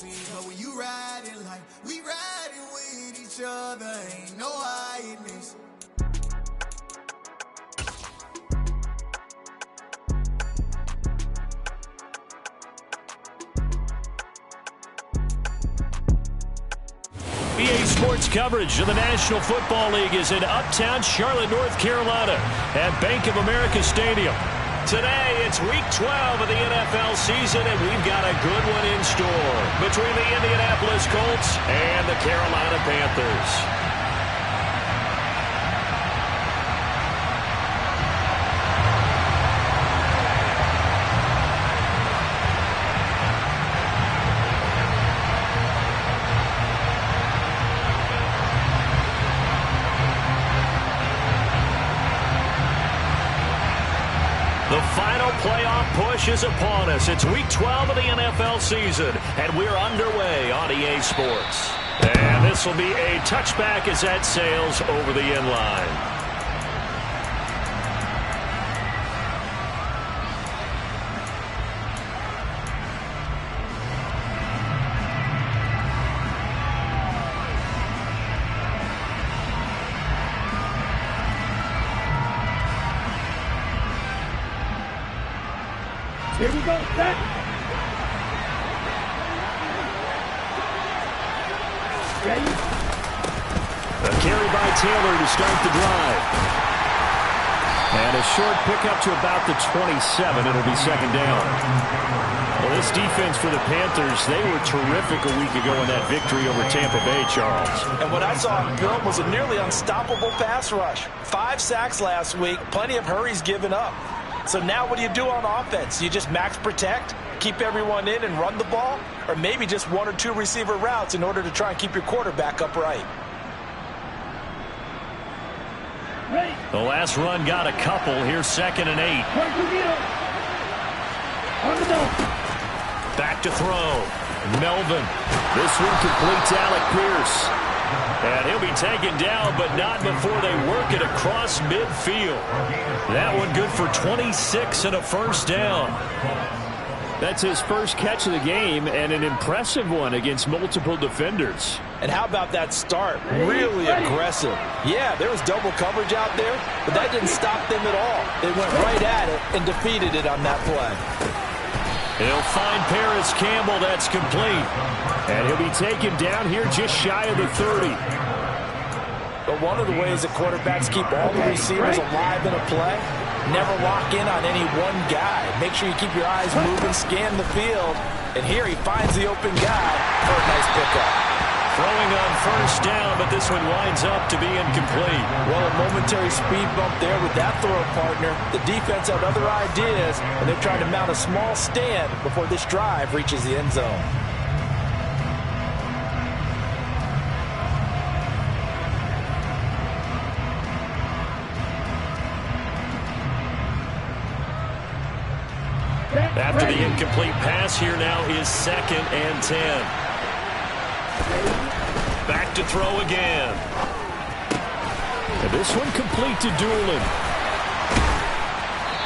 But when you riding like we riding with each other, ain't no hiding this. EA Sports coverage of the National Football League is in uptown Charlotte, North Carolina at Bank of America Stadium. Today, it's Week 12 of the NFL season, and we've got a good one in store between the Indianapolis Colts and the Carolina Panthers. The final playoff push is upon us. It's Week 12 of the NFL season, and we're underway on EA Sports. And this will be a touchback as that sails over the end line. Here we go, set. Ready? A carry by Taylor to start the drive. And a short pickup to about the 27. It'll be second down. Well, this defense for the Panthers, they were terrific a week ago in that victory over Tampa Bay, Charles. And what I saw on film was a nearly unstoppable pass rush. 5 sacks last week, plenty of hurries given up. So now what do you do on offense? You just max protect, keep everyone in and run the ball, or maybe just 1 or 2 receiver routes in order to try and keep your quarterback upright. The last run got a couple. Here's 2nd and 8. Back to throw. Melvin. This one complete to Alec Pierce. And he'll be taken down, but not before they work it across midfield. That one good for 26 and a first down. That's his first catch of the game, and an impressive one against multiple defenders. And how about that start? Really aggressive. Yeah, there was double coverage out there, but that didn't stop them at all. They went right at it and defeated it on that play. He'll find Paris Campbell. That's complete. And he'll be taken down here just shy of the 30. But one of the ways that quarterbacks keep all the receivers alive in a play, never lock in on any one guy. Make sure you keep your eyes moving, scan the field. And here he finds the open guy for a nice pickup. Throwing on first down, but this one winds up to be incomplete. Well, a momentary speed bump there with that throw partner. The defense had other ideas, and they're trying to mount a small stand before this drive reaches the end zone. After the incomplete pass, here now is 2nd and 10. Back to throw again. And this one complete to Doolin.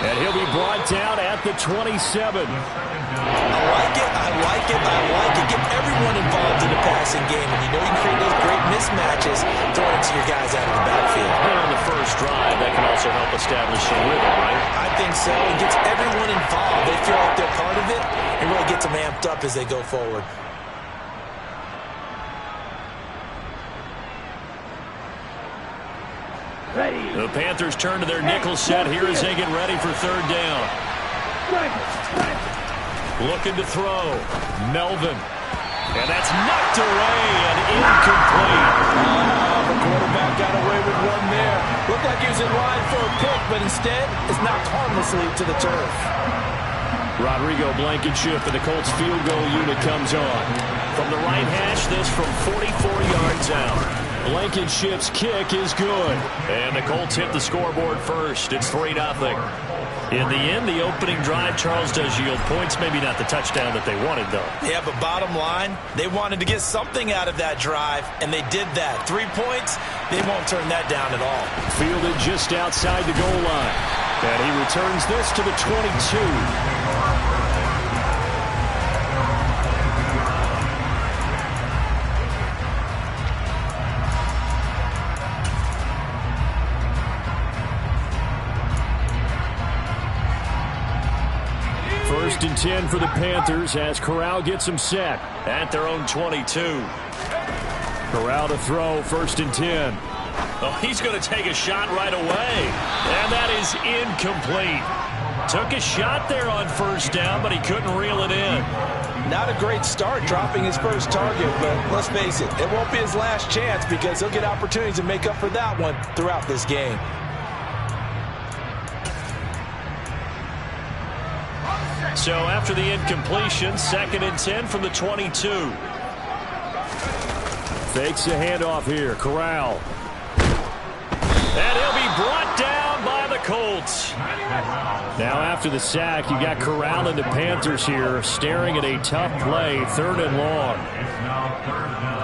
And he'll be brought down at the 27. I like it. Get everyone involved in the passing game. And you know you create those great mismatches throwing to your guys out of the backfield. And on the first drive, that can also help establish some rhythm, right? I think so. It gets everyone involved. They feel like they're part of it and really gets them amped up as they go forward. Ready. The Panthers turn to their nickel set here as they get ready for third down. Looking to throw. Melvin. And that's knocked away and incomplete. The quarterback got away with one there. Looked like he was in line for a pick, but instead is knocked harmlessly to the turf. Rodrigo Blankenship and the Colts field goal unit comes on. From the right hash, this from 44 yards out. Blankenship's kick is good. And the Colts hit the scoreboard first. It's 3-0. In the end, the opening drive, Charles, does yield points. Maybe not the touchdown that they wanted, though. Yeah, but bottom line, they wanted to get something out of that drive, and they did that. 3 points, they won't turn that down at all. Fielded just outside the goal line. And he returns this to the 22. and 10 for the Panthers as Corral gets them set at their own 22. Corral to throw, 1st and 10. Oh, he's going to take a shot right away. And that is incomplete. Took a shot there on 1st down, but he couldn't reel it in. Not a great start dropping his first target, but let's face it, it won't be his last chance because he'll get opportunities to make up for that one throughout this game. So after the incompletion, 2nd and 10 from the 22. Fakes the handoff here. Corral. And he'll be brought down by the Colts. Now after the sack, you got Corral and the Panthers here staring at a tough play, 3rd and long. It's now 3rd down.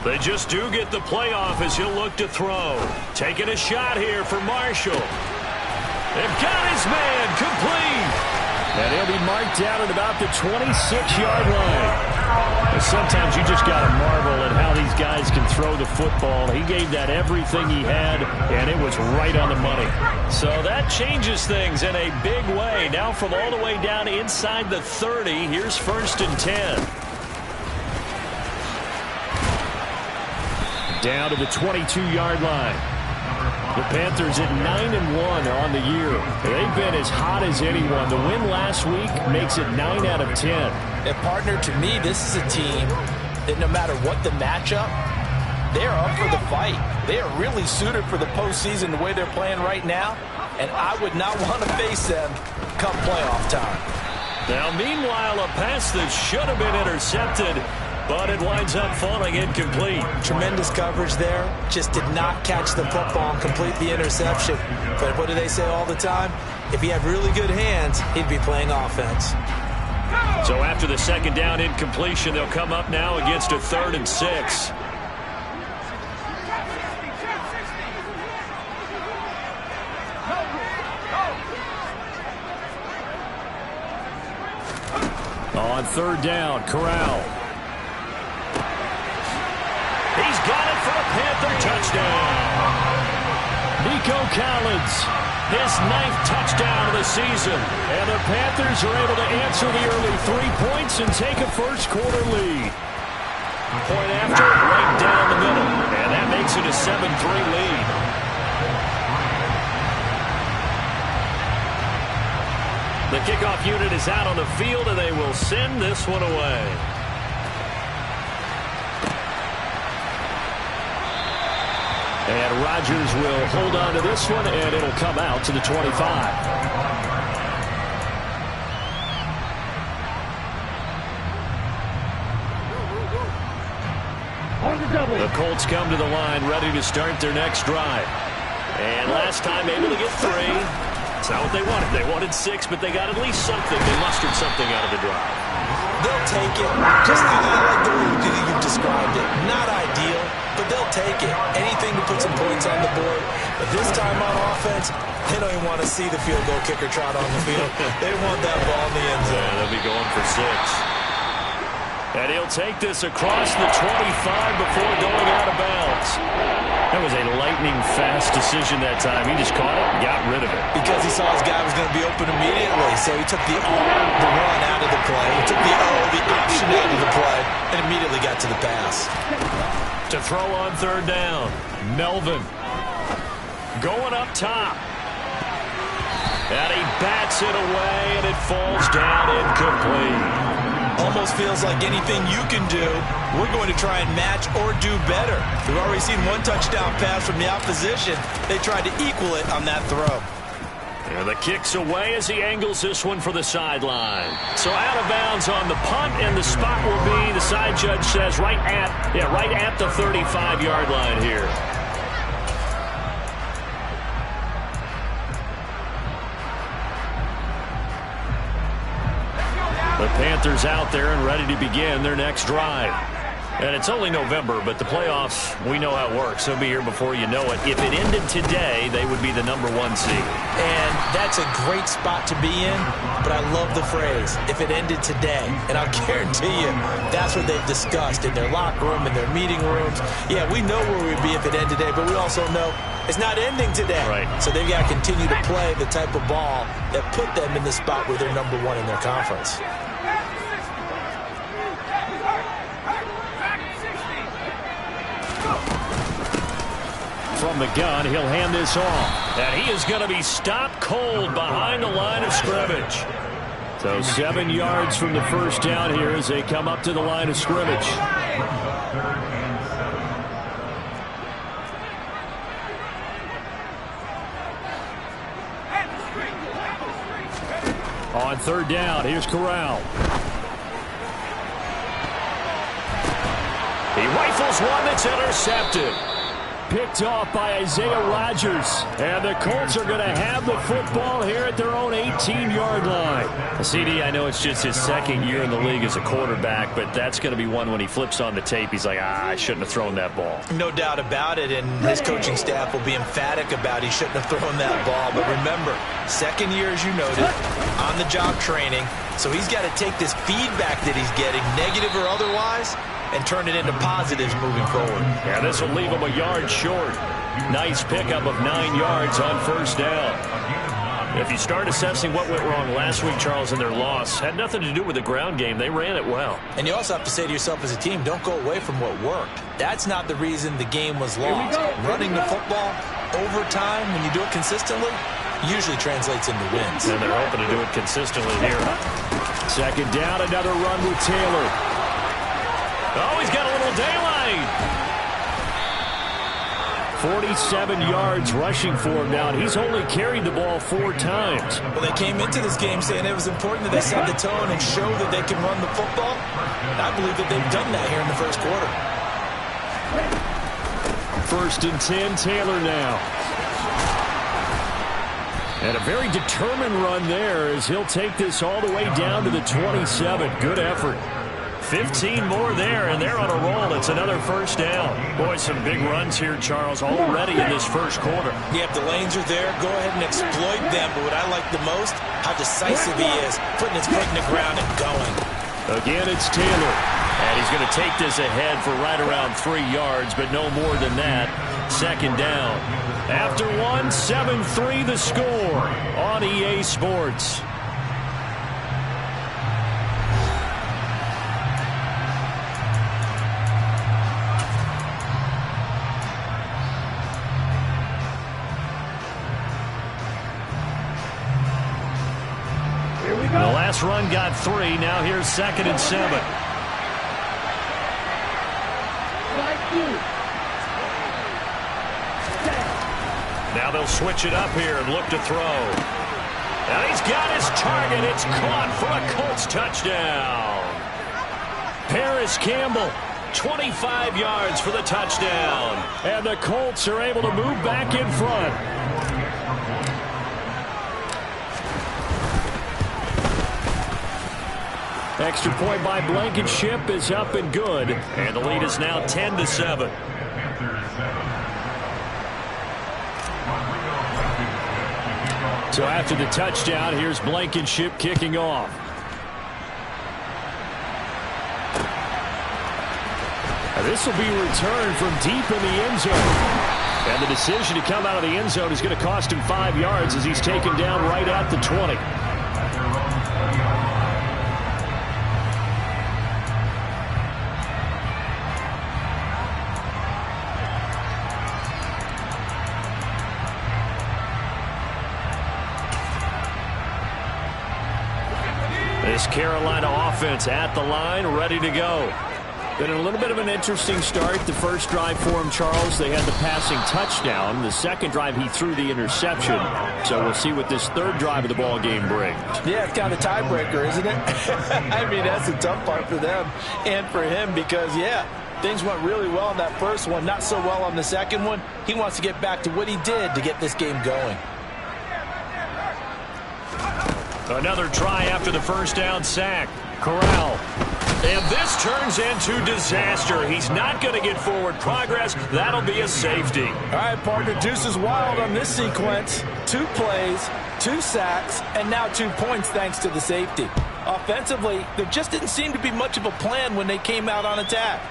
They just do get the playoff as he'll look to throw. Taking a shot here for Marshall. They've got his man complete. And he'll be marked down at about the 26-yard line. And sometimes you just got to marvel at how these guys can throw the football. He gave that everything he had, and it was right on the money. So that changes things in a big way. Now from all the way down inside the 30, here's 1st and 10. Down to the 22-yard line. The Panthers at 9-1 on the year. They've been as hot as anyone. The win last week makes it 9 out of 10. And partner, to me, this is a team that no matter what the matchup, they're up for the fight. They are really suited for the postseason the way they're playing right now, and I would not want to face them come playoff time. Now, meanwhile, a pass that should have been intercepted, but it winds up falling incomplete. Tremendous coverage there. Just did not catch the football and complete the interception. But what do they say all the time? If he had really good hands, he'd be playing offense. So after the 2nd down incompletion, they'll come up now against a 3rd and 6. On 3rd down, Corral. He's got it for a Panther touchdown. Nico Collins, his 9th touchdown of the season. And the Panthers are able to answer the early 3 points and take a first-quarter lead. Point after, right down the middle. And that makes it a 7-3 lead. The kickoff unit is out on the field, and they will send this one away. And Rodgers will hold on to this one, and it'll come out to the 25. The Colts come to the line, ready to start their next drive. And last time able to get 3. It's not what they wanted. They wanted 6, but they got at least something. They mustered something out of the drive. They'll take it. Just I like the way you've described it. Not ideal, but they'll take it. Anything to put some points on the board. But this time on offense, they don't even want to see the field goal kicker trot on the field. They want that ball in the end zone. Yeah, they'll be going for 6. And he'll take this across the 25 before going out of bounds. That was a lightning-fast decision that time. He just caught it and got rid of it. Because he saw his guy was going to be open immediately, so he took the run out of the play. He took the option out of the play, and immediately got to the pass. To throw on 3rd down, Melvin going up top. And he bats it away, and it falls down incomplete. Almost feels like anything you can do, we're going to try and match or do better. We've already seen one touchdown pass from the opposition. They tried to equal it on that throw. And the kick's away as he angles this one for the sideline. So out of bounds on the punt, and the spot will be, the side judge says, right at the 35-yard line here. The Panthers out there and ready to begin their next drive. And it's only November, but the playoffs, we know how it works. They'll be here before you know it. If it ended today, they would be the #1 seed. And that's a great spot to be in, but I love the phrase, if it ended today. And I'll guarantee you, that's what they've discussed in their locker room, in their meeting rooms. Yeah, we know where we'd be if it ended today, but we also know it's not ending today. Right. So they've got to continue to play the type of ball that put them in the spot where they're #1 in their conference. From the gun, he'll hand this off. And he is going to be stopped cold behind the line of scrimmage. So 7 yards from the first down here as they come up to the line of scrimmage. On third down, here's Corral. He rifles one that's intercepted. Picked off by Isaiah Rodgers. And the Colts are going to have the football here at their own 18-yard line. CD, I know it's just his second year in the league as a quarterback, but that's going to be one when he flips on the tape. He's like, I shouldn't have thrown that ball. No doubt about it, and his coaching staff will be emphatic about he shouldn't have thrown that ball. But remember, second year, as you noted, on-the-job training. So he's got to take this feedback that he's getting, negative or otherwise, and turn it into positives moving forward. Yeah, this will leave him a yard short. Nice pickup of 9 yards on first down. If you start assessing what went wrong last week, Charles, in their loss, had nothing to do with the ground game. They ran it well. And you also have to say to yourself as a team, don't go away from what worked. That's not the reason the game was lost. Running the football over time, when you do it consistently, usually translates into wins. And they're hoping to do it consistently here. Second down, another run with Taylor. Oh, he's got a little daylight. 47 yards rushing for him now, and he's only carried the ball 4 times. Well, they came into this game saying it was important that they set the tone and show that they can run the football. And I believe that they've done that here in the first quarter. 1st and 10, Taylor now. And a very determined run there as he'll take this all the way down to the 27. Good effort. 15 more there, and they're on a roll. It's another first down. Boy, some big runs here, Charles, already in this first quarter. Yeah, if the lanes are there, go ahead and exploit them. But what I like the most, how decisive he is, putting his foot in the ground and going. Again, it's Taylor. And he's going to take this ahead for right around 3 yards, but no more than that. Second down. After 1, 7-3 the score on EA Sports. The last run got 3. Now here's 2nd and 7. Now they'll switch it up here and look to throw. And he's got his target. It's caught for a Colts touchdown. Paris Campbell, 25 yards for the touchdown. And the Colts are able to move back in front. Extra point by Blankenship is up and good. And the lead is now 10-7. So after the touchdown, here's Blankenship kicking off. And this will be returned from deep in the end zone. And the decision to come out of the end zone is going to cost him 5 yards as he's taken down right at the 20. This Carolina offense at the line, ready to go. Been a little bit of an interesting start. The first drive for him, Charles, they had the passing touchdown. The second drive, he threw the interception. So we'll see what this third drive of the ball game brings. Yeah, it's kind of a tiebreaker, isn't it? I mean, that's the tough part for them and for him because, yeah, things went really well on that first one, not so well on the second one. He wants to get back to what he did to get this game going. Another try after the first down sack. Corral. And this turns into disaster. He's not going to get forward progress. That'll be a safety. All right, partner, deuce is wild on this sequence. 2 plays, 2 sacks, and now 2 points thanks to the safety. Offensively, there just didn't seem to be much of a plan when they came out on attack.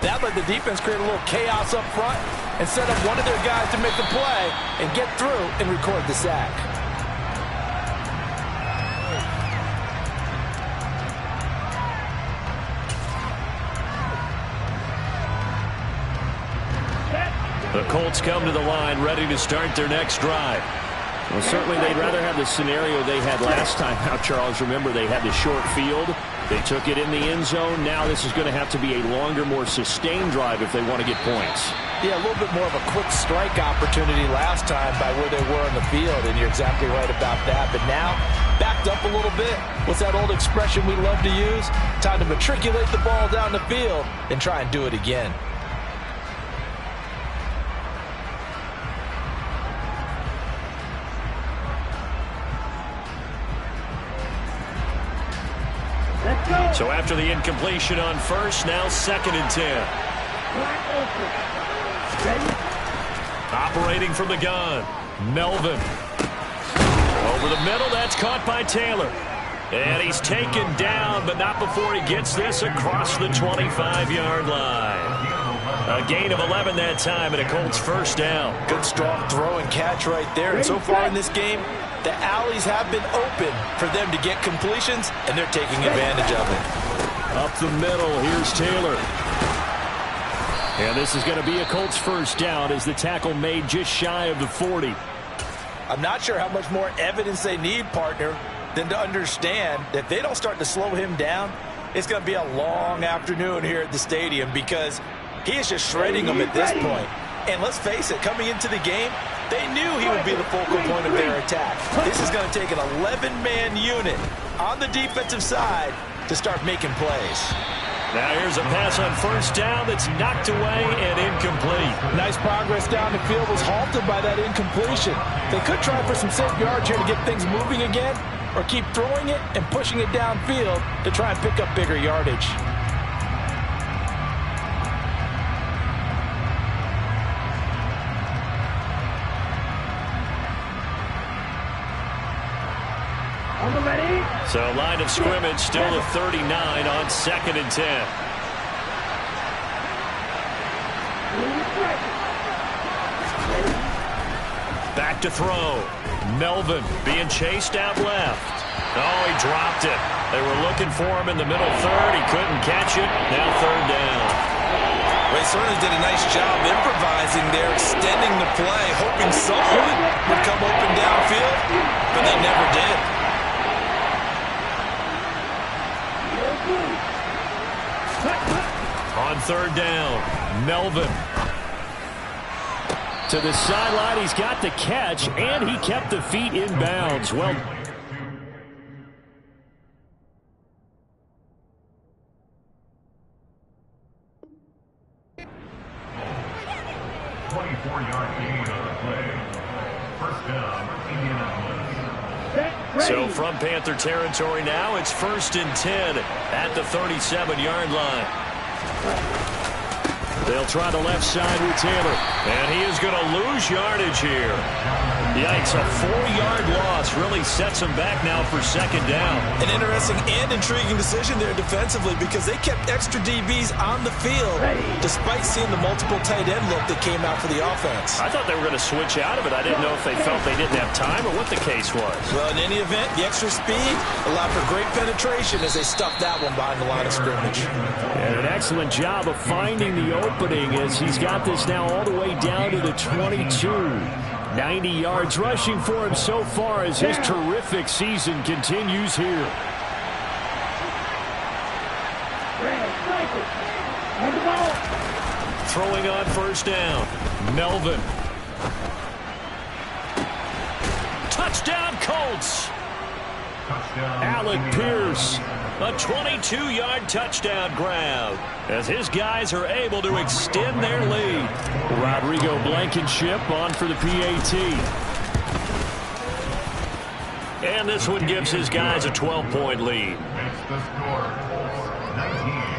That let the defense create a little chaos up front and set up one of their guys to make the play and get through and record the sack. The Colts come to the line ready to start their next drive. Well, certainly they'd rather have the scenario they had last time out, Charles. Remember, they had the short field. They took it in the end zone. Now this is going to have to be a longer, more sustained drive if they want to get points. Yeah, a little bit more of a quick strike opportunity last time by where they were on the field, and you're exactly right about that. But now, backed up a little bit. What's that old expression we love to use? Time to matriculate the ball down the field and try and do it again. So after the incompletion on first, now 2nd and 10. Operating from the gun, Melvin. Over the middle, that's caught by Taylor. And he's taken down, but not before he gets this across the 25-yard line. A gain of 11 that time, and a Colts first down. Good strong throw and catch right there. And so far in this game, the alleys have been open for them to get completions, and they're taking advantage of it. Up the middle, here's Taylor. And this is going to be a Colts first down as the tackle made just shy of the 40. I'm not sure how much more evidence they need, partner, than to understand that if they don't start to slow him down, it's going to be a long afternoon here at the stadium because he is just shredding them at this point. And let's face it, coming into the game, they knew he would be the focal point of their attack. This is going to take an 11-man unit on the defensive side to start making plays. Now here's a pass on first down that's knocked away and incomplete. Nice progress down the field was halted by that incompletion. They could try for some safe yards here to get things moving again, or keep throwing it and pushing it downfield to try and pick up bigger yardage. So line of scrimmage still at 39 on 2nd and 10. Back to throw. Melvin being chased out left. Oh, he dropped it. They were looking for him in the middle third. He couldn't catch it. Now 3rd down. They certainly did a nice job improvising there, extending the play, hoping someone would come open downfield, but they never did. On 3rd down, Melvin. To the sideline, he's got the catch, and he kept the feet in bounds. Well, so from Panther territory now, it's 1st and 10 at the 37-yard line. They'll try the left side with Taylor, and he is going to lose yardage here. Yikes, a 4-yard loss really sets him back now for 2nd down. An interesting and intriguing decision there defensively because they kept extra DBs on the field despite seeing the multiple tight end look that came out for the offense. I thought they were going to switch out of it. I didn't know if they felt they didn't have time or what the case was. Well, in any event, the extra speed allowed for great penetration as they stuffed that one behind the line of scrimmage. And an excellent job of finding the opening as he's got this now all the way down to the 22. 90 yards rushing for him so far as his terrific season continues here. Throwing on 1st down, Melvin. Touchdown Colts. Alec Pierce, a 22-yard touchdown grab as his guys are able to extend their lead. Rodrigo Blankenship on for the PAT. And this one gives his guys a 12-point lead. Makes the score 19.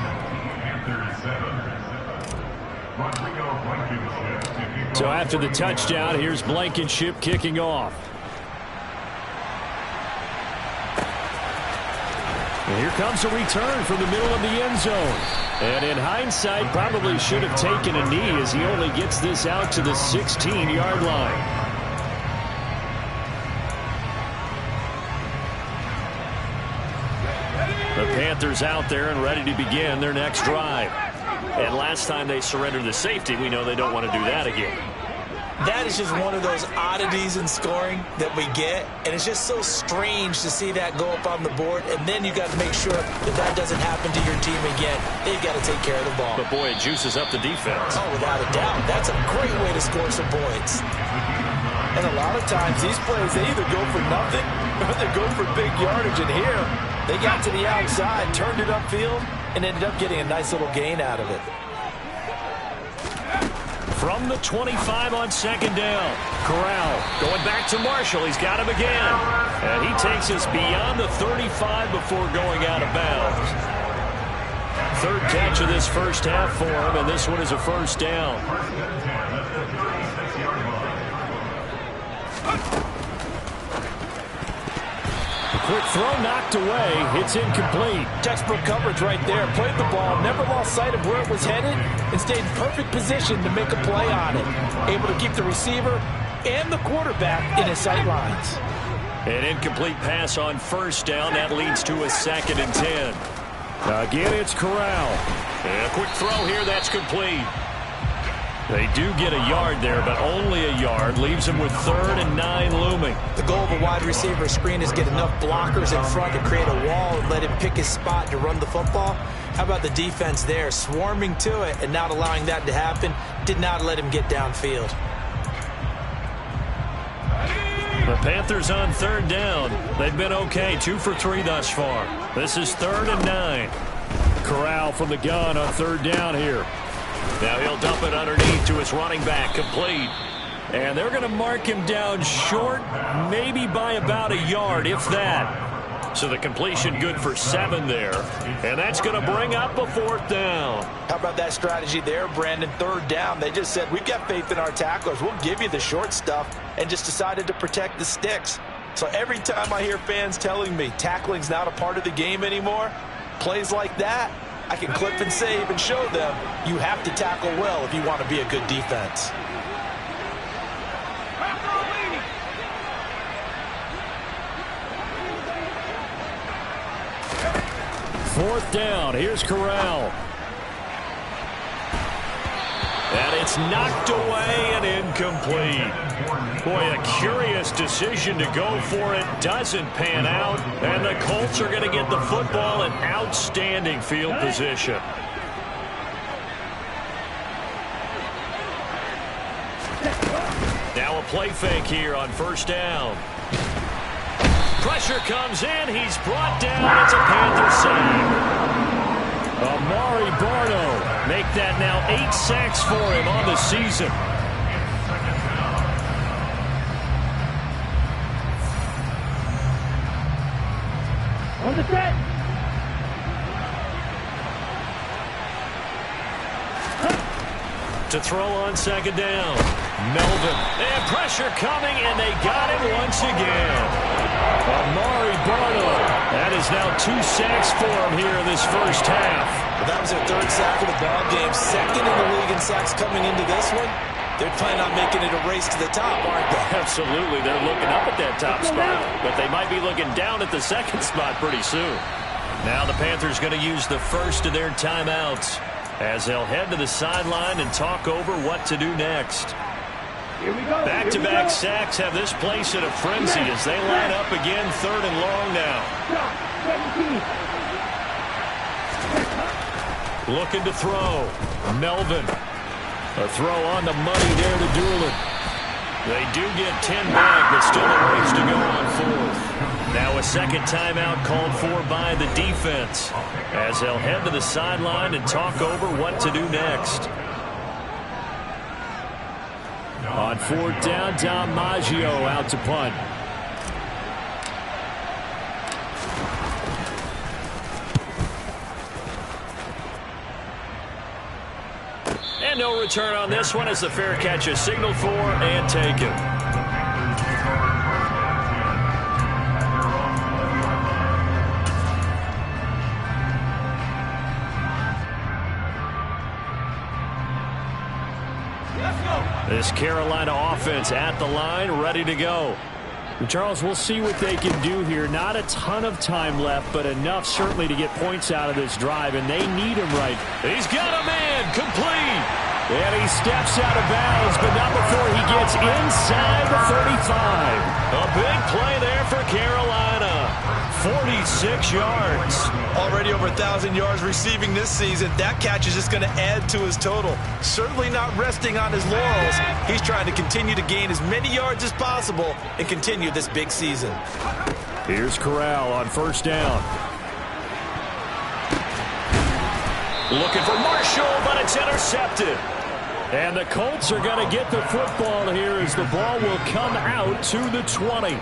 So after the touchdown, here's Blankenship kicking off. And here comes a return from the middle of the end zone. And in hindsight, probably should have taken a knee as he only gets this out to the 16-yard line. The Panthers out there and ready to begin their next drive. And last time they surrendered the safety, we know they don't want to do that again. That is just one of those oddities in scoring that we get, and it's just so strange to see that go up on the board, and then you got to make sure that that doesn't happen to your team again. They've got to take care of the ball. But boy, it juices up the defense. Oh, without a doubt. That's a great way to score some points. And a lot of times these plays, they either go for nothing or they go for big yardage, and here they got to the outside, turned it upfield, and ended up getting a nice little gain out of it. From the 25 on second down. Corral going back to Marshall. He's got him again. And he takes us beyond the 35 before going out of bounds. Third catch of this first half for him, and this one is a first down. Quick throw knocked away. It's incomplete. Textbook coverage right there. Played the ball, never lost sight of where it was headed, and stayed in perfect position to make a play on it. Able to keep the receiver and the quarterback in his sight lines. An incomplete pass on first down. That leads to a 2nd and 10. Again, it's Corral. And a quick throw here. That's complete. They do get a yard there, but only a yard. Leaves them with 3rd and 9 looming. The goal of a wide receiver screen is get enough blockers in front to create a wall and let him pick his spot to run the football. How about the defense there, swarming to it and not allowing that to happen? Did not let him get downfield. The Panthers on 3rd down. They've been okay, 2 for 3 thus far. This is 3rd and 9. Corral from the gun on 3rd down here. Now he'll dump it underneath to his running back, complete. And they're going to mark him down short, maybe by about a yard, if that. So the completion good for 7 there. And that's going to bring up a 4th down. How about that strategy there, Brandon? 3rd down. They just said, we've got faith in our tacklers. We'll give you the short stuff, and just decided to protect the sticks. So every time I hear fans telling me tackling's not a part of the game anymore, plays like that, I can clip and save and show them you have to tackle well if you want to be a good defense. Fourth down. Here's Corral. And it's knocked away and incomplete. Boy, a curious decision to go for it. Doesn't pan out. And the Colts are going to get the football in outstanding field position. Now a play fake here on 1st down. Pressure comes in. He's brought down. It's a Panther sack. Amari Barno make that now 8 sacks for him on the season. On the set. To throw on 2nd down. Melvin. And pressure coming, and they got him once again. Amari Barno. That is now 2 sacks for him here in this first half. Well, that was their 3rd sack of the ball game. 2nd in the league in sacks coming into this one. They're planning on making it a race to the top, aren't they? Absolutely. They're looking up at that top spot, but they might be looking down at the 2nd spot pretty soon. Now the Panthers going to use the first of their timeouts as they'll head to the sideline and talk over what to do next. Back-to-back sacks have this place in a frenzy as they line up again, 3rd and long now. Looking to throw. Melvin. A throw on the money there to Doolin. They do get 10 back, but still a ways to go on 4th. Now a 2nd timeout called for by the defense as they'll head to the sideline and talk over what to do next. On 4th down, Dom Maggio out to punt. And no return on this one as the fair catch is signaled for and taken. This Carolina offense at the line, ready to go. Charles, we'll see what they can do here. Not a ton of time left, but enough certainly to get points out of this drive, and they need him right. He's got a man, complete. And he steps out of bounds, but not before he gets inside the 35. A big play there for Carolina. 46 yards. Already over 1,000 yards receiving this season. That catch is just going to add to his total. Certainly not resting on his laurels. He's trying to continue to gain as many yards as possible and continue this big season. Here's Corral on first down. Looking for Marshall, but it's intercepted. And the Colts are going to get the football here as the ball will come out to the 20.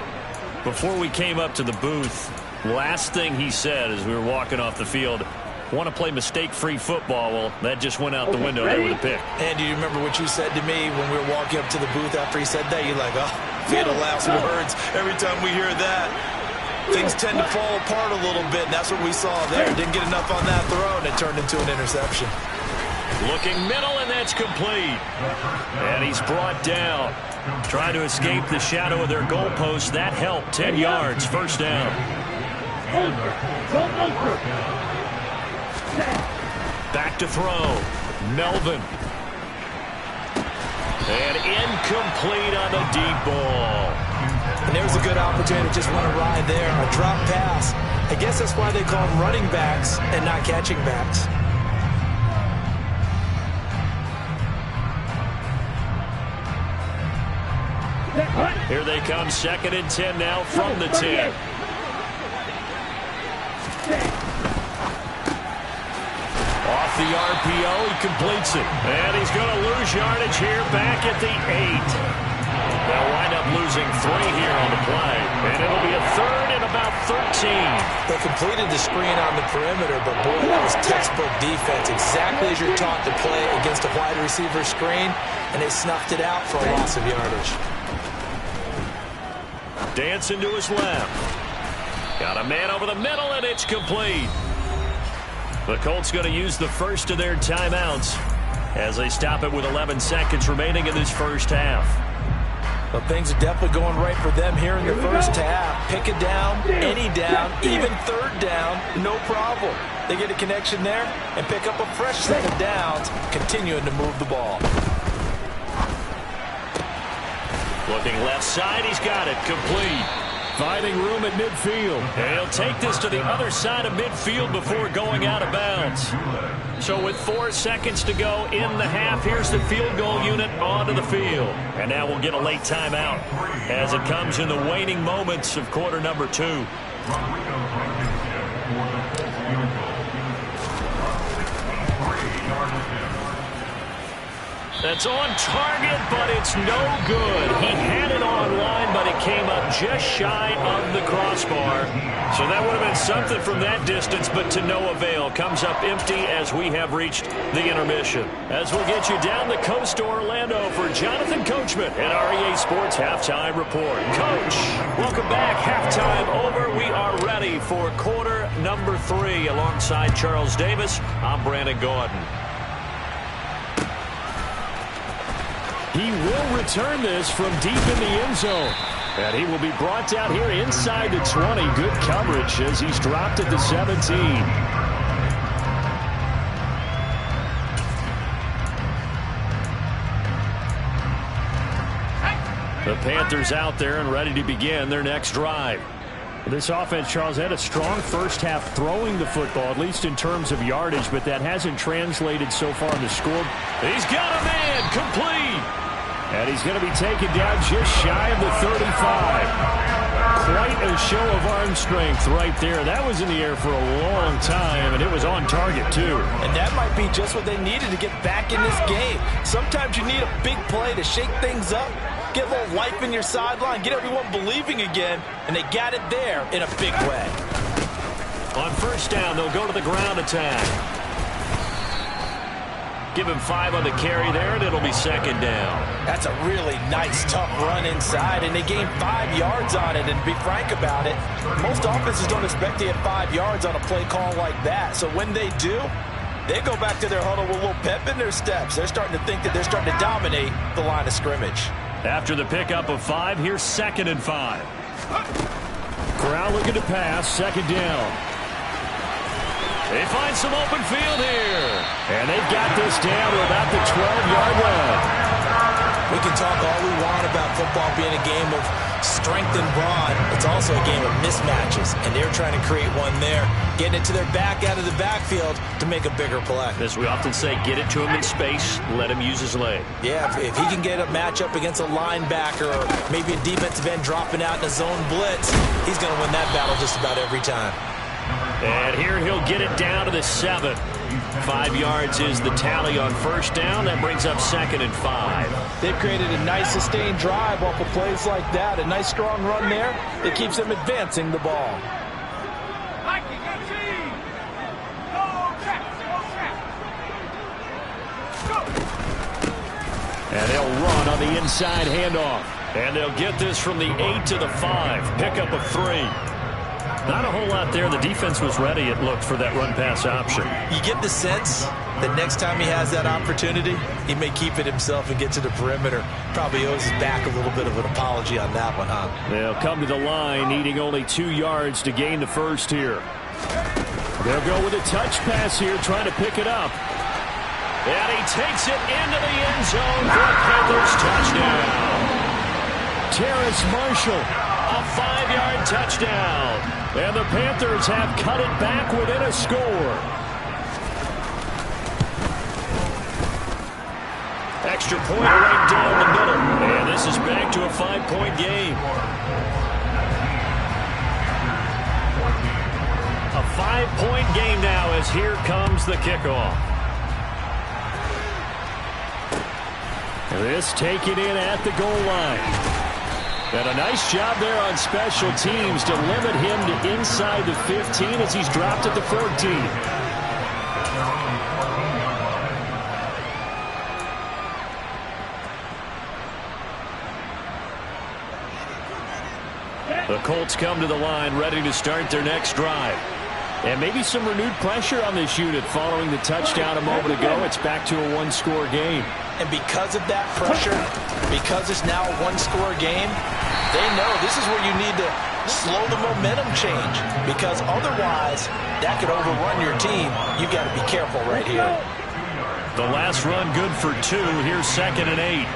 Before we came up to the booth, last thing he said as we were walking off the field, want to play mistake-free football. Well, that just went out the window there with a pick. And do you remember what you said to me when we were walking up to the booth after he said that? You're like, oh, fatal last words every time we hear that. Things tend to fall apart a little bit, and that's what we saw there. Didn't get enough on that throw, and it turned into an interception. Looking middle, and that's complete. And he's brought down. Trying to escape the shadow of their goalpost. That helped. 10 yards, first down. Back to throw. Melvin. And incomplete on the deep ball. And there was a good opportunity to just want to ride there. A drop pass. I guess that's why they call them running backs and not catching backs. Here they come, 2nd and 10 now from the 10. Off the RPO, he completes it. And he's going to lose yardage here back at the 8. They'll wind up losing 3 here on the play. And it'll be a 3rd and about 13. They completed the screen on the perimeter, but boy, that was textbook defense. Exactly as you're taught to play against a wide receiver screen, and they snuffed it out for a loss of yardage. Dancing to his left. Got a man over the middle, and it's complete. The Colts going to use the first of their timeouts as they stop it with 11 seconds remaining in this first half. Well, things are definitely going right for them here in the first half. Pick it down, any down, even 3rd down, no problem. They get a connection there and pick up a fresh set of downs, continuing to move the ball. Looking left side, he's got it, complete. Finding room at midfield. And he'll take this to the other side of midfield before going out of bounds. So with 4 seconds to go in the half, here's the field goal unit onto the field. And now we'll get a late timeout as it comes in the waning moments of quarter number 2. That's on target, but it's no good. He had it online, but it came up just shy of the crossbar. So that would have been something from that distance, but to no avail. Comes up empty as we have reached the intermission. As we'll get you down the coast to Orlando for Jonathan Coachman and REA Sports Halftime Report. Coach, welcome back. Halftime over. We are ready for quarter number 3 alongside Charles Davis. I'm Brandon Gordon. He will return this from deep in the end zone. And he will be brought down here inside the 20. Good coverage as he's dropped at the 17. The Panthers out there and ready to begin their next drive. This offense, Charles, had a strong first half throwing the football, at least in terms of yardage, but that hasn't translated so far in the score. He's got a man, complete. And he's going to be taken down just shy of the 35. Quite a show of arm strength right there. That was in the air for a long time, and it was on target, too. And that might be just what they needed to get back in this game. Sometimes you need a big play to shake things up, get a little life in your sideline, get everyone believing again, and they got it there in a big way. On first down, they'll go to the ground attack. Give him 5 on the carry there, and it'll be second down. That's a really nice, tough run inside, and they gained 5 yards on it. And to be frank about it, most offenses don't expect to get 5 yards on a play call like that. So when they do, they go back to their huddle with a little pep in their steps. They're starting to think that they're starting to dominate the line of scrimmage. After the pickup of 5, here's 2nd and 5. Corral looking to pass, second down. They find some open field here. And they've got this down to about the 12-yard line. We can talk all we want about football being a game of strength and brawn. It's also a game of mismatches, and they're trying to create one there, getting it to their back out of the backfield to make a bigger play. As we often say, get it to him in space, let him use his leg. Yeah, if he can get a matchup against a linebacker or maybe a defensive end dropping out in a zone blitz, he's going to win that battle just about every time. And here he'll get it down to the 7. 5 yards is the tally on first down. That brings up 2nd and 5. They've created a nice sustained drive off of plays like that. A nice strong run there that keeps them advancing the ball. And they'll run on the inside handoff. And they'll get this from the 8 to the 5. Pickup of 3. Not a whole lot there. The defense was ready, it looked, for that run-pass option. You get the sense that next time he has that opportunity, he may keep it himself and get to the perimeter. Probably owes his back a little bit of an apology on that one, huh? They'll come to the line, needing only 2 yards to gain the first here. They'll go with a touch pass here, trying to pick it up. And he takes it into the end zone for a Panthers touchdown. Terrace Marshall, a 5-yard touchdown. And the Panthers have cut it back within a score. Extra point right down the middle. And this is back to a 5-point game. A 5-point game now as here comes the kickoff. This taken in at the goal line. And a nice job there on special teams to limit him to inside the 15 as he's dropped at the 14. The Colts come to the line ready to start their next drive. And maybe some renewed pressure on this unit following the touchdown a moment ago. It's back to a 1-score game. And because of that pressure, because it's now a 1-score game, they know this is where you need to slow the momentum change, because otherwise that could overrun your team. You've got to be careful right here. The last run good for 2. Here's 2nd and 8.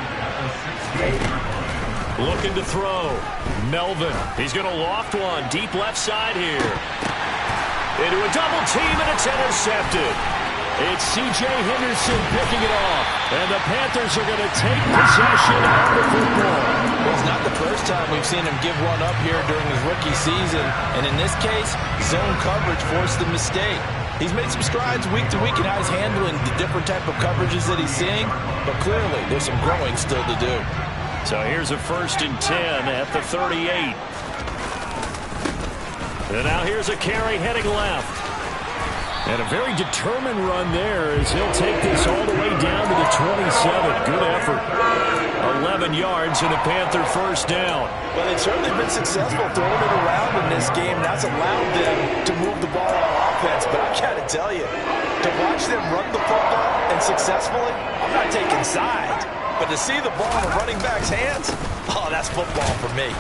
Looking to throw. Melvin. He's going to loft one. Deep left side here. Into a double team, and it's intercepted. It's C.J. Henderson picking it off. And the Panthers are going to take possession of the football. Well, it's not the first time we've seen him give one up here during his rookie season. And in this case, zone coverage forced the mistake. He's made some strides week to week in how he's handling the different type of coverages that he's seeing. But clearly, there's some growing still to do. So here's a 1st and 10 at the 38. And now here's a carry heading left. And a very determined run there as he'll take this all the way down to the 27. Good effort. 11 yards and a Panther first down. Well, they've certainly been successful throwing it around in this game. That's allowed them to move the ball on offense. But I got to tell you, to watch them run the football and successfully, I'm not taking sides. But to see the ball in a running back's hands, oh, that's football for me.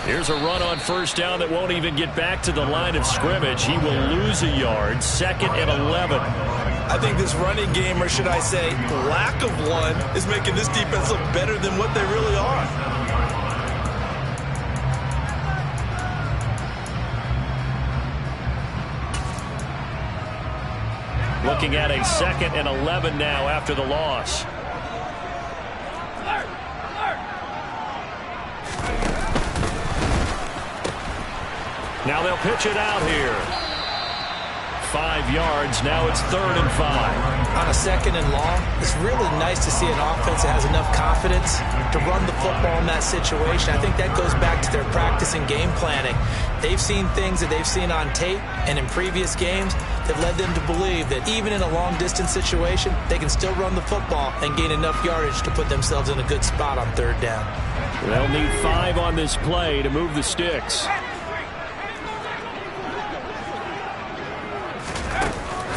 Here's a run on first down that won't even get back to the line of scrimmage. He will lose a yard. 2nd and 11. I think this running game, or should I say lack of one, is making this defense look better than what they really are. Looking at a 2nd and 11 now after the loss. Now they'll pitch it out here. 5 yards. Now it's 3rd and 5. On a 2nd and long, it's really nice to see an offense that has enough confidence to run the football in that situation. I think that goes back to their practice and game planning. They've seen things that they've seen on tape and in previous games that led them to believe that even in a long-distance situation, they can still run the football and gain enough yardage to put themselves in a good spot on 3rd down. They'll need 5 on this play to move the sticks.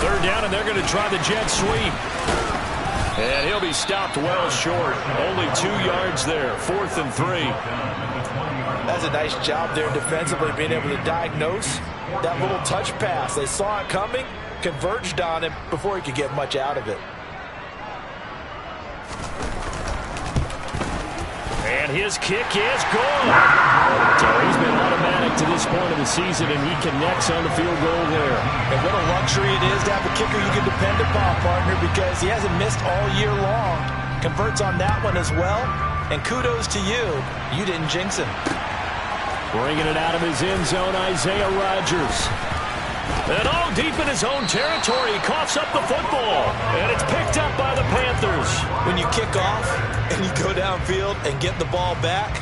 3rd down, and they're going to try the jet sweep. And he'll be stopped well short. Only 2 yards there. 4th and 3. That's a nice job there defensively, being able to diagnose that little touch pass. They saw it coming, converged on him before he could get much out of it. And his kick is good. So he's been automatic to this point of the season, and he connects on the field goal there. And what a luxury it is to have a kicker you can depend upon, partner, because he hasn't missed all year long. Converts on that one as well. And kudos to you. You didn't jinx him. Bringing it out of his end zone, Isaiah Rodgers. And all deep in his own territory, he coughs up the football. And it's picked up by the Panthers. When you kick off and you go downfield and get the ball back,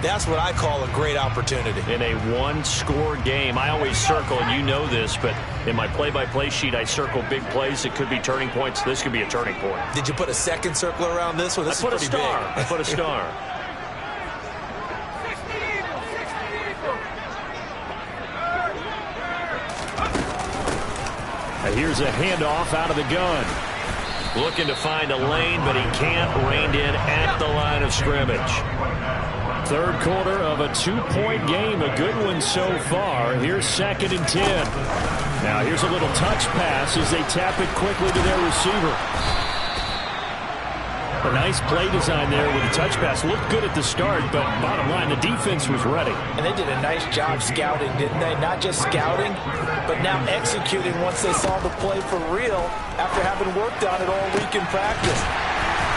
that's what I call a great opportunity. In a one-score game, I always circle, and you know this, but in my play-by-play sheet, I circle big plays. It could be turning points. This could be a turning point. Did you put a second circle around this one? This is pretty big. I put a star. And here's a handoff out of the gun. Looking to find a lane, but he can't. Reined in at the line of scrimmage. 3rd quarter of a 2-point game. A good one so far. Here's 2nd and 10. Now here's a little touch pass as they tap it quickly to their receiver. A nice play design there with the touch pass. Looked good at the start, but bottom line, the defense was ready. And they did a nice job scouting, didn't they? Not just scouting, but now executing once they saw the play for real after having worked on it all week in practice.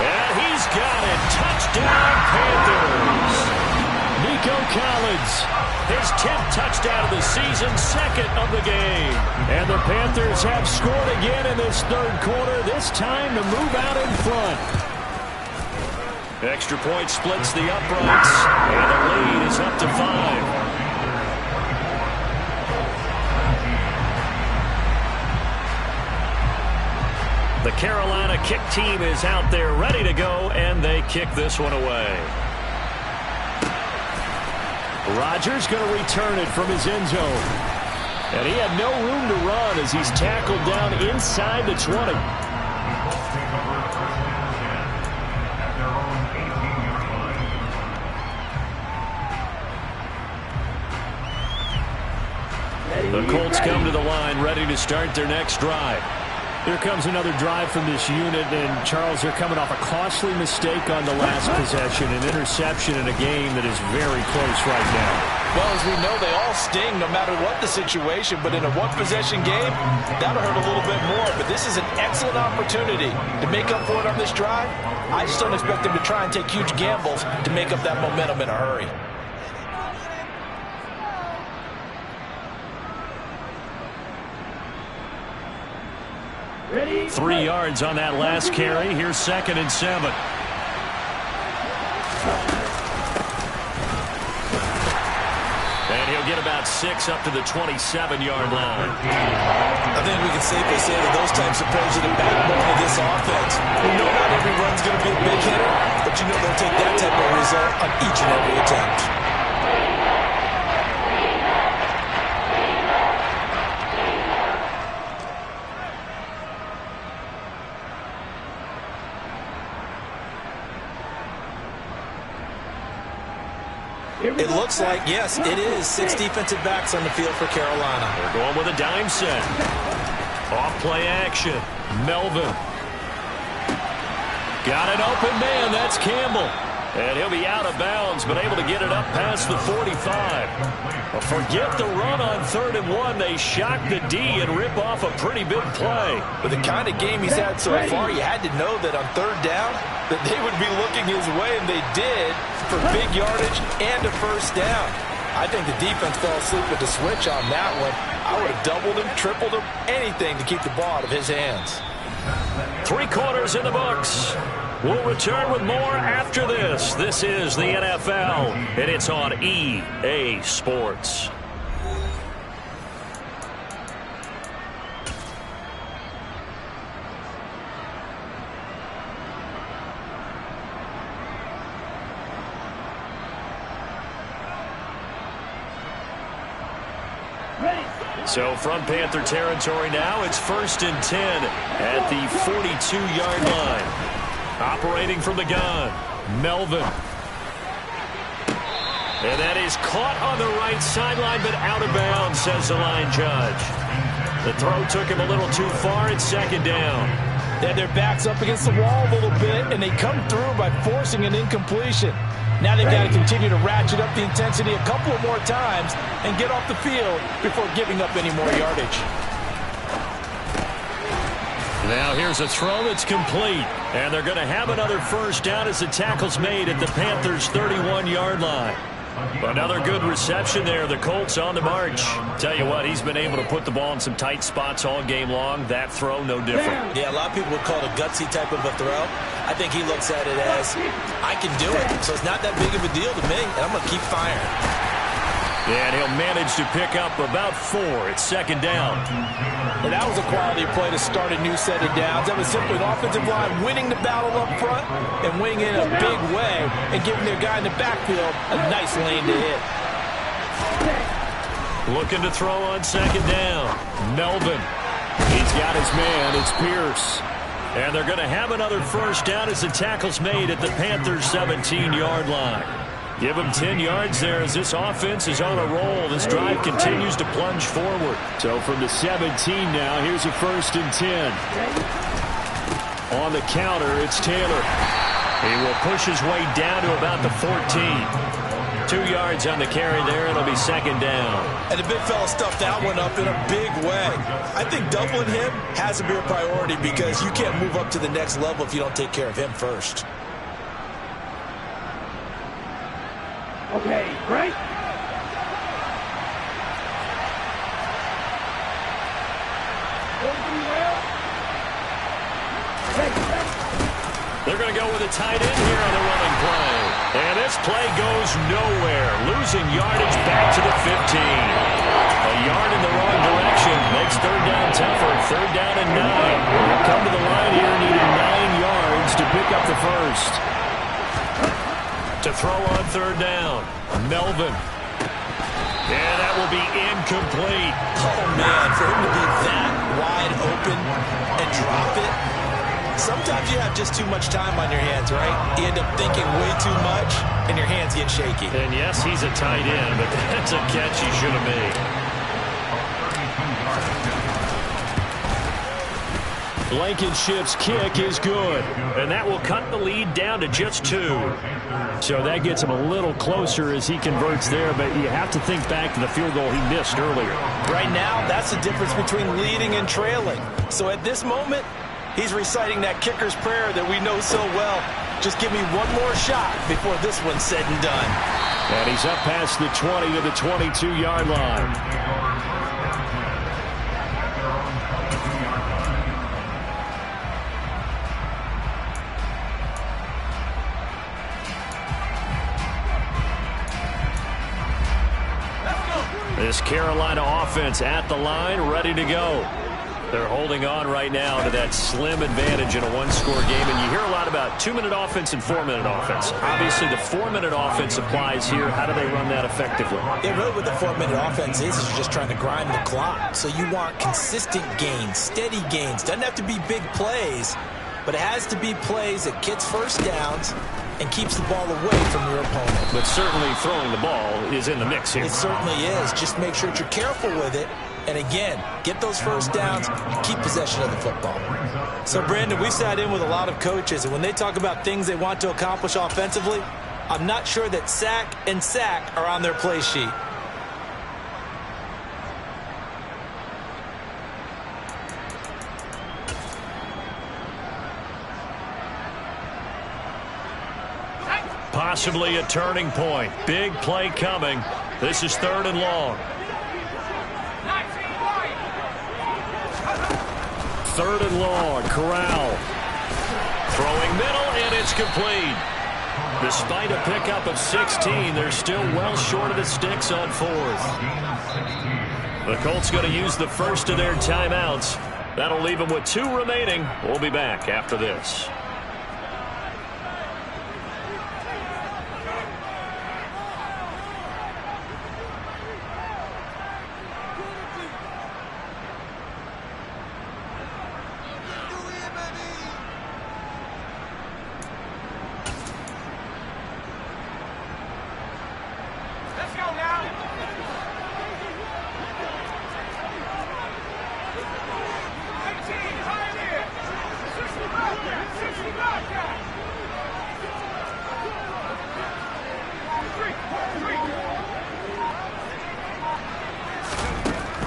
And he's got it. Touchdown, Panthers. Nico Collins, his 10th touchdown of the season, 2nd of the game. And the Panthers have scored again in this 3rd quarter, this time to move out in front. Extra point splits the uprights, and the lead is up to 5. The Carolina kick team is out there ready to go, and they kick this one away. Rodgers going to return it from his end zone. And he had no room to run as he's tackled down inside the 20. The Colts come to the line, ready to start their next drive. Here comes another drive from this unit, and Charles, they're coming off a costly mistake on the last possession, an interception in a game that is very close right now. Well, as we know, they all sting no matter what the situation, but in a one-possession game, that'll hurt a little bit more. But this is an excellent opportunity to make up for it on this drive. I just don't expect them to try and take huge gambles to make up that momentum in a hurry. 3 yards on that last carry. Here's 2nd and 7. And he'll get about 6 up to the 27-yard line. I think we can safely say that those types of plays are the backbone of this offense. We know not every run's going to be a big hitter, but you know they'll take that type of result on each and every attempt. It looks like, yes, it is 6 defensive backs on the field for Carolina. They're going with a dime set. Off-play action. Melvin. Got an open man. That's Campbell. And he'll be out of bounds, but able to get it up past the 45. Well, forget the run on 3rd and 1. They shock the D and rip off a pretty big play. With the kind of game he's had so far, you had to know that on 3rd down that they would be looking his way, and they did, for big yardage and a 1st down. I think the defense fell asleep with the switch on that one. I would have doubled him, tripled him, anything to keep the ball out of his hands. 3 quarters in the books. We'll return with more after this. This is the NFL, and it's on EA Sports. So from Panther territory now, it's 1st and 10 at the 42-yard line. Operating from the gun, Melvin. And that is caught on the right sideline, but out of bounds, says the line judge. The throw took him a little too far. It's 2nd down. They had their backs up against the wall a little bit, and they come through by forcing an incompletion. Now they've got to continue to ratchet up the intensity a couple of more times and get off the field before giving up any more yardage. Now here's a throw that's complete. And they're going to have another 1st down as the tackle's made at the Panthers' 31-yard line. Another good reception there. The Colts on the march. Tell you what, he's been able to put the ball in some tight spots all game long. That throw, no different. Yeah, a lot of people would call it a gutsy type of a throw. I think he looks at it as, I can do it. So it's not that big of a deal to me, and I'm going to keep firing. And he'll manage to pick up about 4. It's 2nd down. And that was a quality play to start a new set of downs. That was simply an offensive line winning the battle up front and winning in a big way and giving their guy in the backfield a nice lane to hit. Looking to throw on 2nd down. Melvin. He's got his man. It's Pierce. And they're going to have another 1st down as the tackle's made at the Panthers' 17-yard line. Give them 10 yards there as this offense is on a roll. This drive continues to plunge forward. So from the 17 now, here's a 1st and 10. On the counter, it's Taylor. He will push his way down to about the 14. 2 yards on the carry there. It'll be 2nd down. And the big fella stuffed that one up in a big way. I think doubling him has to be a priority because you can't move up to the next level if you don't take care of him first. Okay, great. They're going to go with a tight end here on the running play. And this play goes nowhere. Losing yardage back to the 15. A yard in the wrong direction. Makes 3rd down tougher. 3rd down and 9. They'll come to the line here needing 9 yards to pick up the 1st. To throw on 3rd down, Melvin. And that will be incomplete. Oh, man, for him to be that wide open and drop it. Sometimes you have just too much time on your hands, right? You end up thinking way too much, and your hands get shaky. And yes, he's a tight end, but that's a catch he should have made. Blankenship's kick is good, and that will cut the lead down to just 2. So that gets him a little closer as he converts there, but you have to think back to the field goal he missed earlier. Right now, that's the difference between leading and trailing. So at this moment, he's reciting that kicker's prayer that we know so well. Just give me one more shot before this one's said and done. And he's up past the 20 to the 22-yard line. This Carolina offense at the line, ready to go. They're holding on right now to that slim advantage in a one-score game. And you hear a lot about 2-minute offense and 4-minute offense. Obviously, the 4-minute offense applies here. How do they run that effectively? Yeah, really what the 4-minute offense is you're just trying to grind the clock. So you want consistent gains, steady gains. Doesn't have to be big plays, but it has to be plays that gets 1st downs and keeps the ball away from your opponent. But certainly throwing the ball is in the mix here. It certainly is. Just make sure that you're careful with it. And again, get those 1st downs, keep possession of the football. So, Brandon, we sat in with a lot of coaches, and when they talk about things they want to accomplish offensively, I'm not sure that sack and sack are on their play sheet. Possibly a turning point. Big play coming. This is 3rd and long. 3rd and long. Corral. Throwing middle, and it's complete. Despite a pickup of 16, they're still well short of the sticks on 4th. The Colts going to use the first of their timeouts. That'll leave them with 2 remaining. We'll be back after this.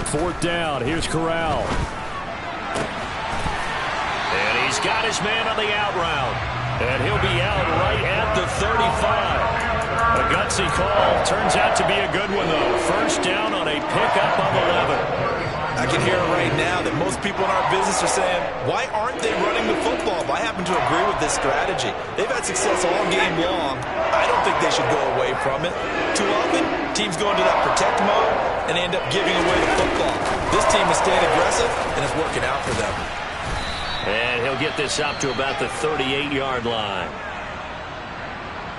Fourth down. Here's Corral. And he's got his man on the out route. And he'll be out right at the 35. A gutsy call. Turns out to be a good one, though. First down on a pickup of 11. I can hear it right now that most people in our business are saying, why aren't they running the football? But I happen to agree with this strategy. They've had success all game long. I don't think they should go away from it. Too often, teams go into that protect mode and end up giving away the football. This team is staying aggressive, and it's working out for them. And he'll get this up to about the 38-yard line.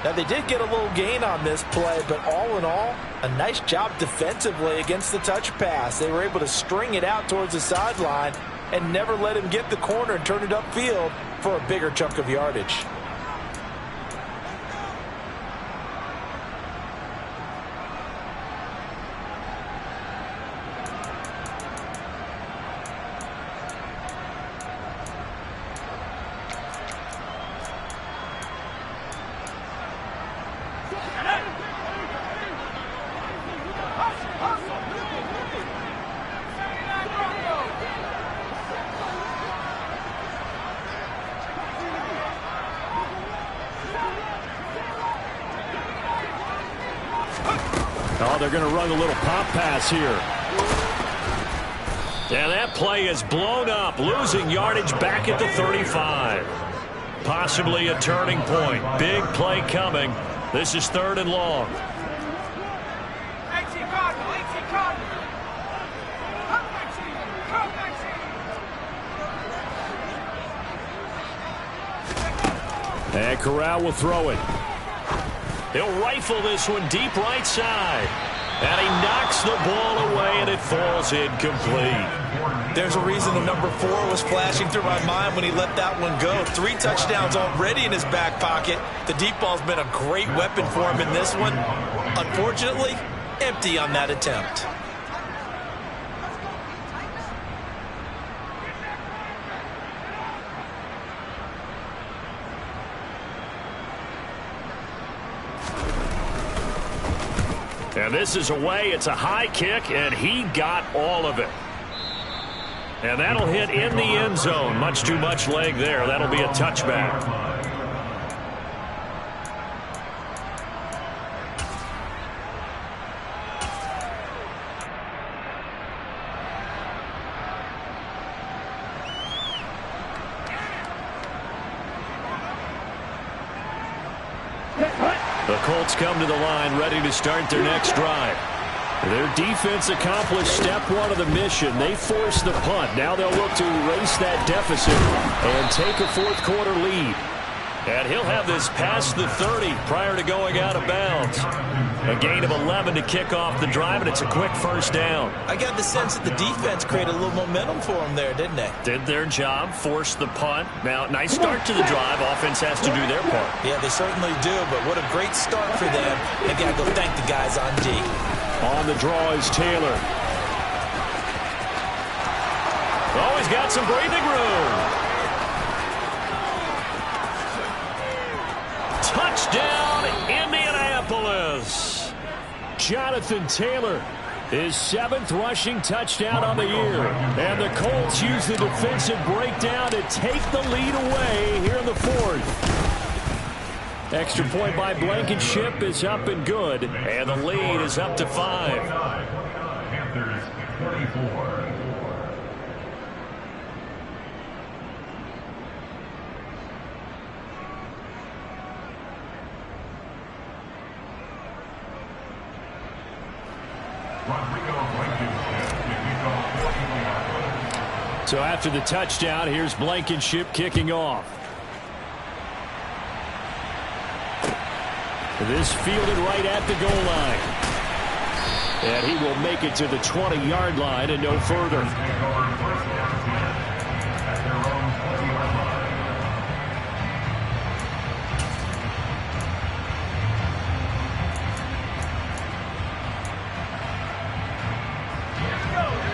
Now, they did get a little gain on this play, but all in all, a nice job defensively against the touch pass. They were able to string it out towards the sideline and never let him get the corner and turn it upfield for a bigger chunk of yardage. Oh, they're going to run a little pop pass here. And that play is blown up, losing yardage back at the 35. Possibly a turning point. Big play coming. This is 3rd and long. And Corral will throw it. He'll rifle this one deep right side. And he knocks the ball away, and it falls incomplete. There's a reason the number 4 was flashing through my mind when he let that one go. 3 touchdowns already in his back pocket. The deep ball's been a great weapon for him in this one. Unfortunately, empty on that attempt. And this is away. It's a high kick, and he got all of it. And that'll hit in the end zone. Much too much leg there. That'll be a touchback. The Colts come to the line ready to start their next drive. Their defense accomplished step 1 of the mission. They forced the punt. Now they'll look to erase that deficit and take a 4th quarter lead. And he'll have this past the 30 prior to going out of bounds. A gain of 11 to kick off the drive, and it's a quick first down. I got the sense that the defense created a little momentum for him there, didn't they? Did their job, forced the punt. Now, nice start to the drive. Offense has to do their part. Yeah, they certainly do, but what a great start for them. They've got to go thank the guys on D. On the draw is Taylor. Oh, he's got some breathing room. Touchdown, Indianapolis. Jonathan Taylor, his 7th rushing touchdown on the year. And the Colts use the defensive breakdown to take the lead away here in the 4th. Extra point by Blankenship is up and good, and the lead is up to 5. Panthers 34. So after the touchdown, here's Blankenship kicking off. This fielded right at the goal line. And he will make it to the 20-yard line and no further.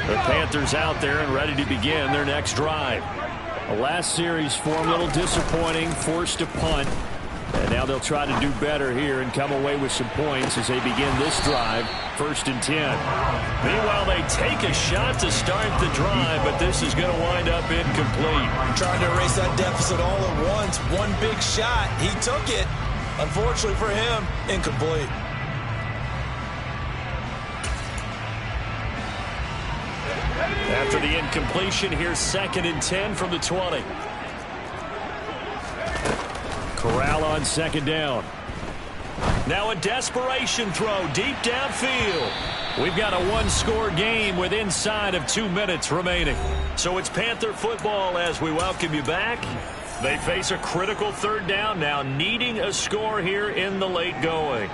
The Panthers out there and ready to begin their next drive. The last series for them, a little disappointing, forced to punt. And now they'll try to do better here and come away with some points as they begin this drive, 1st and 10. Meanwhile, they take a shot to start the drive, but this is going to wind up incomplete. Trying to erase that deficit all at once. One big shot. He took it. Unfortunately for him, incomplete. After the incompletion, here's 2nd and 10 from the 20. Corral on 2nd down. Now a desperation throw deep downfield. We've got a one-score game with inside of 2 minutes remaining. So it's Panther football as we welcome you back. They face a critical 3rd down now, needing a score here in the late going.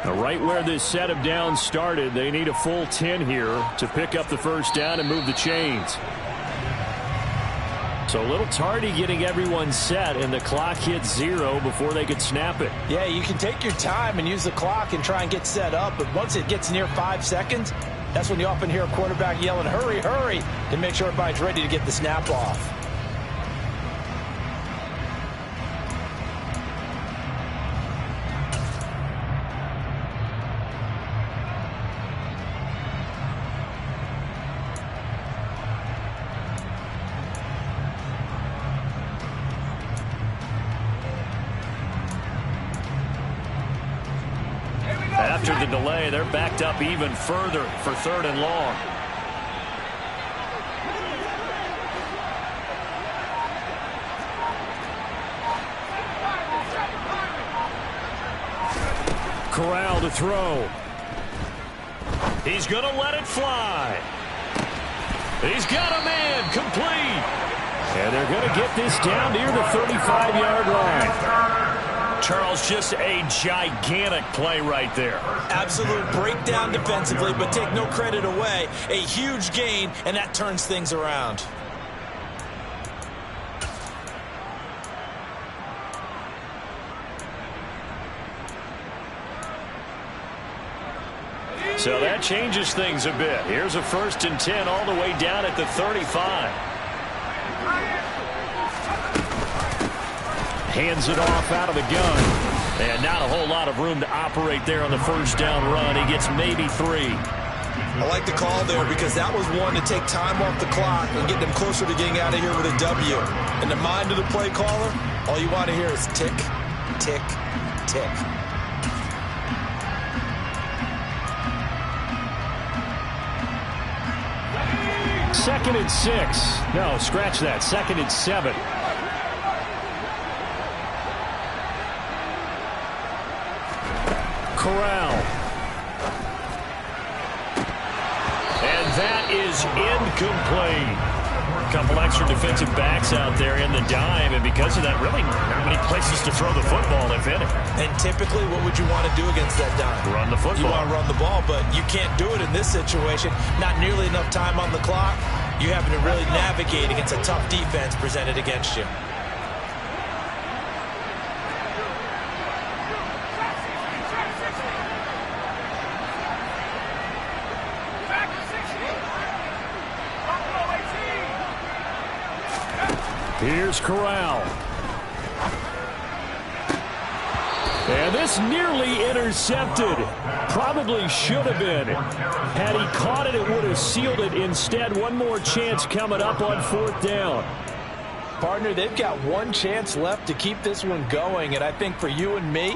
Right where this set of downs started, they need a full 10 here to pick up the 1st down and move the chains. So a little tardy getting everyone set, and the clock hits 0 before they could snap it. Yeah, you can take your time and use the clock and try and get set up, but once it gets near 5 seconds, that's when you often hear a quarterback yelling, hurry, hurry, to make sure everybody's ready to get the snap off. After the delay, they're backed up even further for 3rd and long. Corral to throw. He's going to let it fly. He's got a man complete. And they're going to get this down near the 35-yard line. Charles, just a gigantic play right there. Absolute breakdown defensively, but take no credit away. A huge gain, and that turns things around. So that changes things a bit. Here's a 1st and 10 all the way down at the 35. Hands it off out of the gun. And not a whole lot of room to operate there on the 1st down run. He gets maybe 3. I like the call there because that was one to take time off the clock and get them closer to getting out of here with a W. In the mind of the play caller, all you want to hear is tick, tick, tick. Second and 6. No, scratch that. 2nd and 7. Corral. And that is incomplete. A couple extra defensive backs out there in the dime, and because of that, really not many places to throw the football, if any. And typically, what would you want to do against that dime? Run the football. You want to run the ball, but you can't do it in this situation. Not nearly enough time on the clock. You having to really navigate against a tough defense presented against you. Here's Corral. And this nearly intercepted. Probably should have been. Had he caught it, it would have sealed it. Instead, one more chance coming up on 4th down. Partner, they've got one chance left to keep this one going, and I think for you and me,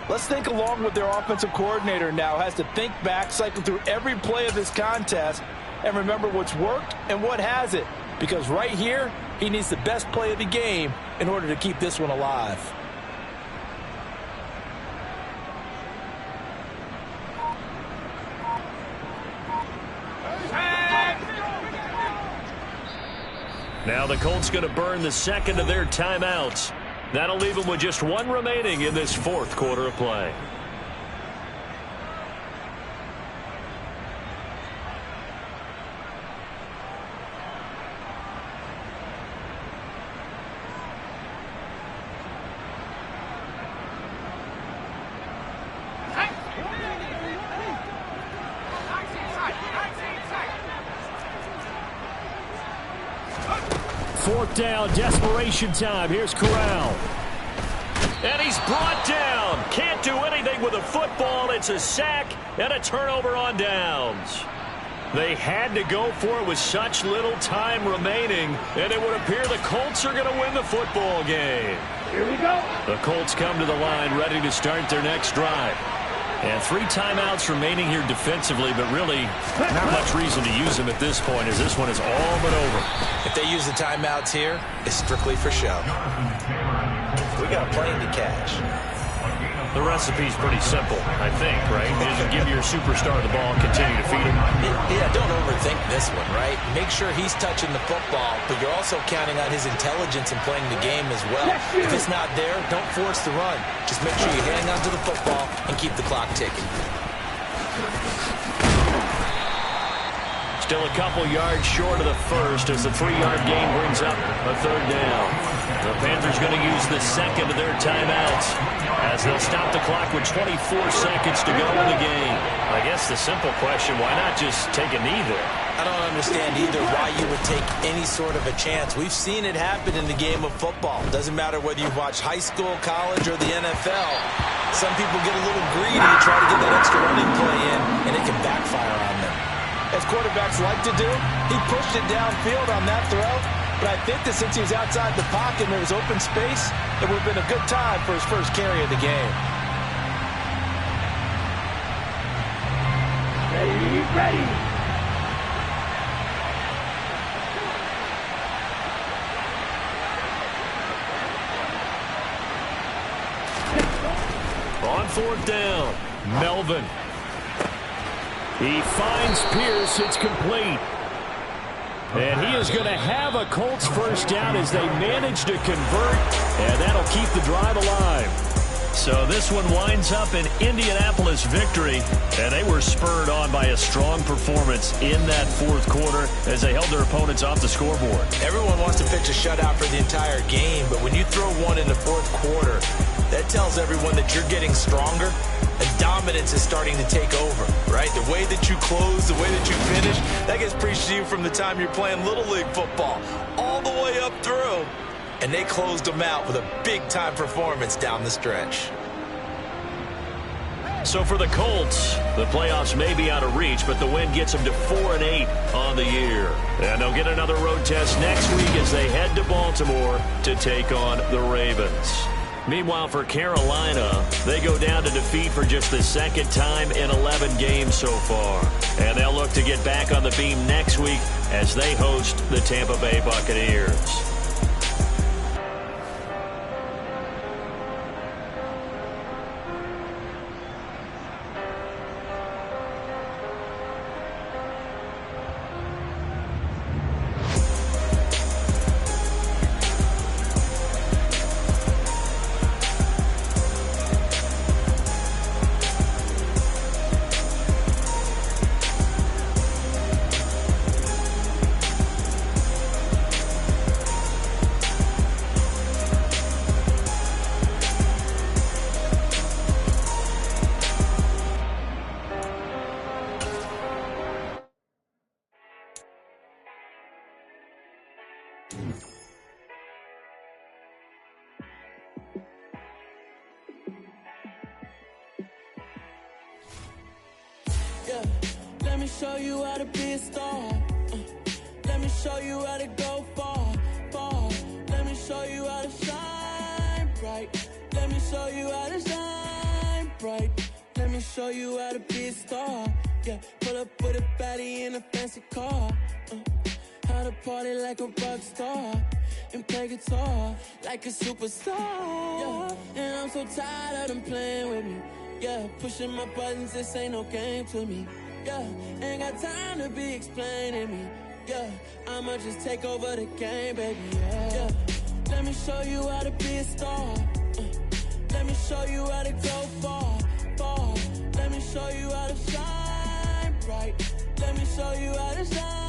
let's think along with their offensive coordinator now. Has to think back, cycle through every play of this contest, and remember what's worked and what hasn't. Because right here, he needs the best play of the game in order to keep this one alive. Now the Colts going to burn the second of their timeouts. That'll leave them with just one remaining in this 4th quarter of play. Fourth down, desperation time. Here's Corral. And he's brought down. Can't do anything with a football. It's a sack and a turnover on downs. They had to go for it with such little time remaining, and it would appear the Colts are going to win the football game. Here we go. The Colts come to the line ready to start their next drive. And 3 timeouts remaining here defensively, but really not much reason to use them at this point as this one is all but over. If they use the timeouts here, it's strictly for show. We got a plane to catch. The recipe's pretty simple, I think, right? You just give your superstar the ball and continue to feed him. Yeah, don't overthink this one, right? Make sure he's touching the football, but you're also counting on his intelligence in playing the game as well. If it's not there, don't force the run. Just make sure you hang on to the football and keep the clock ticking. Still a couple yards short of the first as the 3-yard gain brings up a 3rd down. The Panthers going to use the second of their timeouts as they'll stop the clock with 24 seconds to go in the game. I guess the simple question, why not just take a knee there? I don't understand either why you would take any sort of a chance. We've seen it happen in the game of football. Doesn't matter whether you watch high school, college, or the NFL. Some people get a little greedy and try to get that extra running play in, and it can backfire on them. As quarterbacks like to do, he pushed it downfield on that throw, but I think that since he was outside the pocket and there was open space, it would have been a good time for his first carry of the game. Ready. On 4th down, Melvin. He finds Pierce. It's complete. And he is going to have a Colts first down as they manage to convert, and that'll keep the drive alive. So this one winds up an Indianapolis victory, and they were spurred on by a strong performance in that 4th quarter as they held their opponents off the scoreboard. Everyone wants to pitch a shutout for the entire game, but when you throw one in the 4th quarter, that tells everyone that you're getting stronger and dominance is starting to take over, right? The way that you close, the way that you finish, that gets preached to you from the time you're playing Little League football all the way up through. And they closed them out with a big-time performance down the stretch. So for the Colts, the playoffs may be out of reach, but the win gets them to 4-8 on the year. And they'll get another road test next week as they head to Baltimore to take on the Ravens. Meanwhile, for Carolina, they go down to defeat for just the 2nd time in 11 games so far. And they'll look to get back on the beam next week as they host the Tampa Bay Buccaneers. Let me show you how to be a star. Let me show you how to go far, far. Let me show you how to shine bright. Let me show you how to shine bright. Let me show you how to be a star. Yeah, pull up with a baddie in a fancy car. How to party like a rock star and play guitar like a superstar. Yeah, and I'm so tired of them playing with me. Yeah, pushing my buttons, this ain't no game to me. Yeah, ain't got time to be explaining me. Yeah, I'ma just take over the game, baby. Yeah, let me show you how to be a star. Let me show you how to go far, far. Let me show you how to shine bright. Let me show you how to shine.